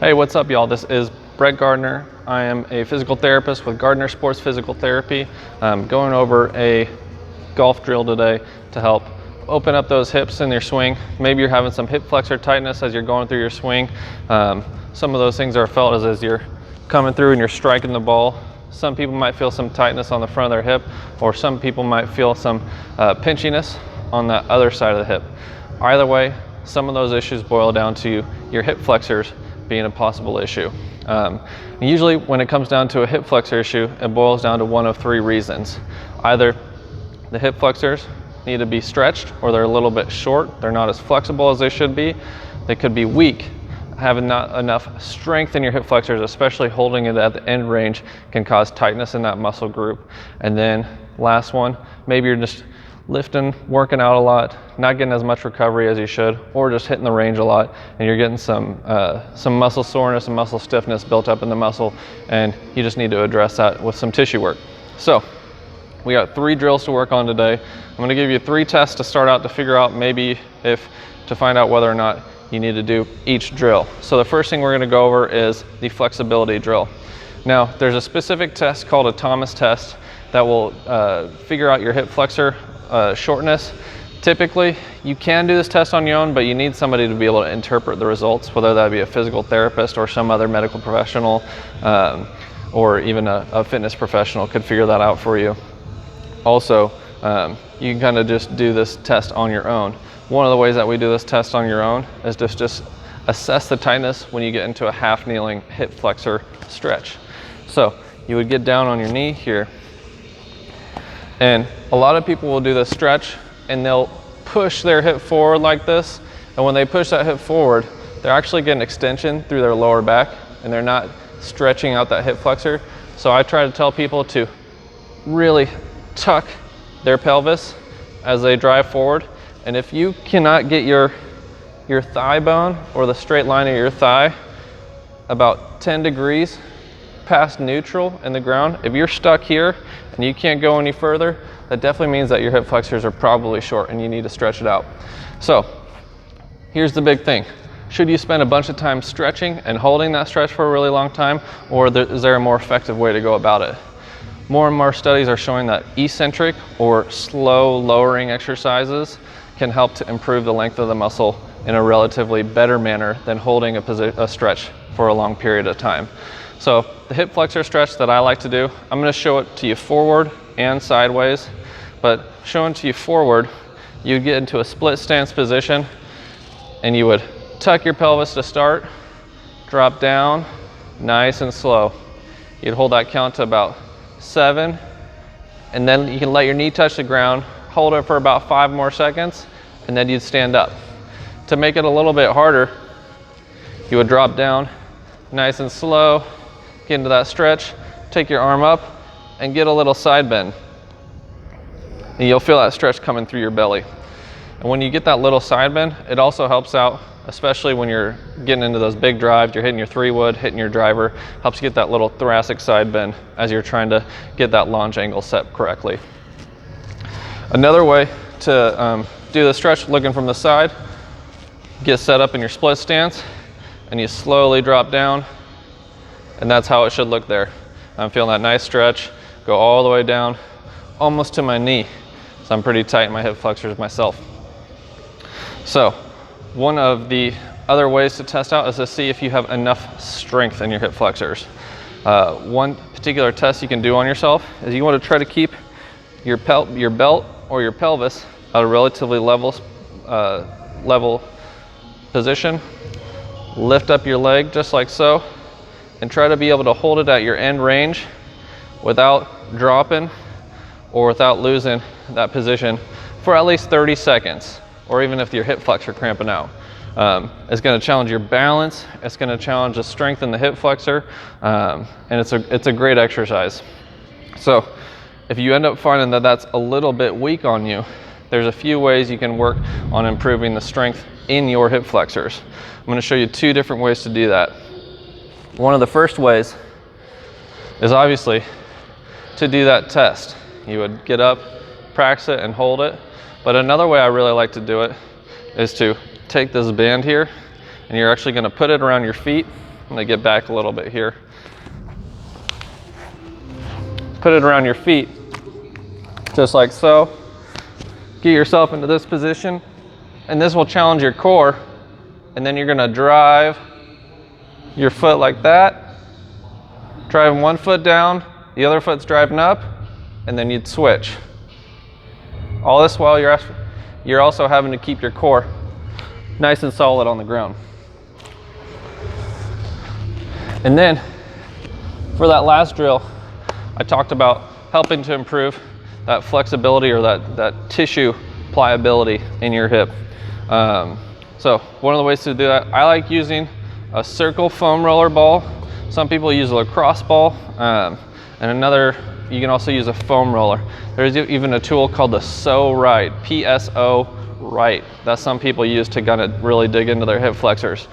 Hey, what's up, y'all? This is Brett Gardner. I am a physical therapist with Gardner Sports Physical Therapy. I'm going over a golf drill today to help open up those hips in your swing. Maybe you're having some hip flexor tightness as you're going through your swing. Some of those things are felt as you're coming through and you're striking the ball. Some people might feel some tightness on the front of their hip, or some people might feel some pinchiness on the other side of the hip. Either way, some of those issues boil down to your hip flexors being a possible issue. Usually when it comes down to a hip flexor issue, it boils down to one of three reasons. Either the hip flexors need to be stretched, or they're a little bit short, they're not as flexible as they should be. They could be weak. Having not enough strength in your hip flexors, especially holding it at the end range, can cause tightness in that muscle group. And then last one, maybe you're just lifting, working out a lot, not getting as much recovery as you should, or just hitting the range a lot, and you're getting some muscle soreness and muscle stiffness built up in the muscle, and you just need to address that with some tissue work. So we got 3 drills to work on today. I'm going to give you 3 tests to start out to figure out to find out whether or not you need to do each drill. So the first thing we're going to go over is the flexibility drill. Now, there's a specific test called a Thomas test that will figure out your hip flexor shortness. Typically, you can do this test on your own, but you need somebody to be able to interpret the results, whether that be a physical therapist or some other medical professional, or even a fitness professional could figure that out for you. Also, you can kind of just do this test on your own. One of the ways that we do this test on your own is just assess the tightness when you get into a half kneeling hip flexor stretch. So you would get down on your knee here, and a lot of people will do this stretch and they'll push their hip forward like this, and when they push that hip forward, they're actually getting extension through their lower back and they're not stretching out that hip flexor. So I try to tell people to really tuck their pelvis as they drive forward, and if you cannot get your thigh bone or the straight line of your thigh about 10 degrees past neutral in the ground, if you're stuck here and you can't go any further, that definitely means that your hip flexors are probably short and you need to stretch it out. So here's the big thing. Should you spend a bunch of time stretching and holding that stretch for a really long time, or is there a more effective way to go about it? More and more studies are showing that eccentric or slow lowering exercises can help to improve the length of the muscle in a relatively better manner than holding a stretch for a long period of time. So the hip flexor stretch that I like to do, I'm going to show it to you forward and sideways, but showing to you forward, you'd get into a split stance position and you would tuck your pelvis to start, drop down, nice and slow. You'd hold that count to about 7, and then you can let your knee touch the ground, hold it for about 5 more seconds, and then you'd stand up. To make it a little bit harder, you would drop down nice and slow, get into that stretch, take your arm up, and get a little side bend. And you'll feel that stretch coming through your belly. And when you get that little side bend, it also helps out, especially when you're getting into those big drives, you're hitting your 3-wood, hitting your driver, helps you get that little thoracic side bend as you're trying to get that launch angle set correctly. Another way to do the stretch looking from the side, get set up in your split stance, and you slowly drop down, and that's how it should look there. I'm feeling that nice stretch, go all the way down, almost to my knee. So I'm pretty tight in my hip flexors myself. So one of the other ways to test out is to see if you have enough strength in your hip flexors. One particular test you can do on yourself is you want to try to keep your belt or your pelvis at a relatively level position. Lift up your leg just like so, and try to be able to hold it at your end range without dropping or without losing that position for at least 30 seconds, or even if your hip flexor cramping out. It's going to challenge your balance, it's going to challenge the strength in the hip flexor, and it's a great exercise. So if you end up finding that that's a little bit weak on you, there's a few ways you can work on improving the strength in your hip flexors. I'm going to show you 2 different ways to do that. One of the first ways is obviously to do that test. You would get up, practice it, and hold it. But another way I really like to do it is to take this band here, and you're actually going to put it around your feet, gonna get back a little bit here. Put it around your feet, just like so. Get yourself into this position, and this will challenge your core. And then you're gonna drive your foot like that, driving one foot down, the other foot's driving up, and then you'd switch. All this while you're also having to keep your core nice and solid on the ground. And then for that last drill, I talked about helping to improve that flexibility or that tissue pliability in your hip. So one of the ways to do that, I like using a circle foam roller ball. Some people use a lacrosse ball, and another, you can also use a foam roller. There's even a tool called the So Right, PSO Right, that some people use to kind of really dig into their hip flexors.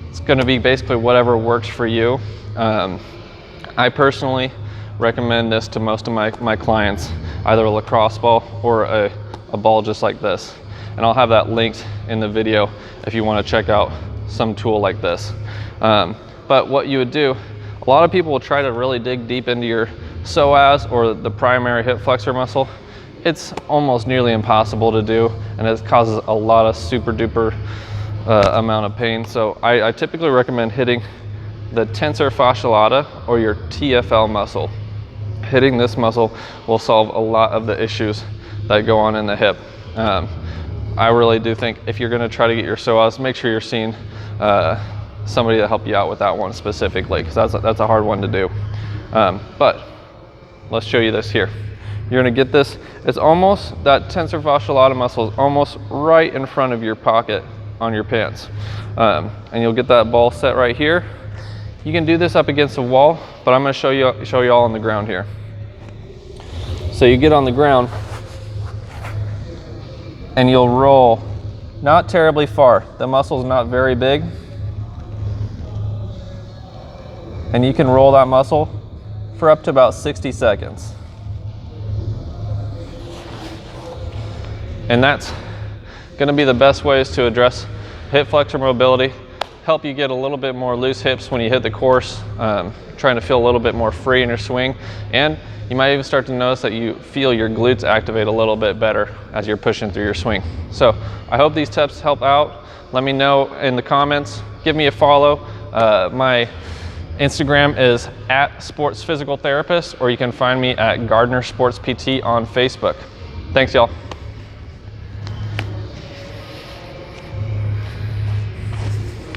It's gonna be basically whatever works for you. I personally recommend this to most of my clients, either a lacrosse ball or a ball just like this. And I'll have that linked in the video if you want to check out some tool like this. But what you would do, a lot of people will try to really dig deep into your psoas or the primary hip flexor muscle. It's almost nearly impossible to do, and it causes a lot of super duper amount of pain. So I typically recommend hitting the tensor fasciae lata or your TFL muscle. Hitting this muscle will solve a lot of the issues that go on in the hip. I really do think if you're gonna try to get your psoas, make sure you're seeing somebody to help you out with that one specifically, because that's a hard one to do. But let's show you this here. You're gonna get this, it's almost, that tensor fasciae lata muscle is almost right in front of your pocket on your pants. And you'll get that ball set right here. You can do this up against a wall, but I'm gonna show you all on the ground here. So you get on the ground, and you'll roll not terribly far. The muscle's not very big. And you can roll that muscle for up to about 60 seconds. And that's gonna be the best ways to address hip flexor mobility, help you get a little bit more loose hips when you hit the course, trying to feel a little bit more free in your swing. And you might even start to notice that you feel your glutes activate a little bit better as you're pushing through your swing. So I hope these tips help out. Let me know in the comments. Give me a follow. My Instagram is @sportsphysicaltherapist, or you can find me at Gardner Sports PT on Facebook. Thanks, y'all.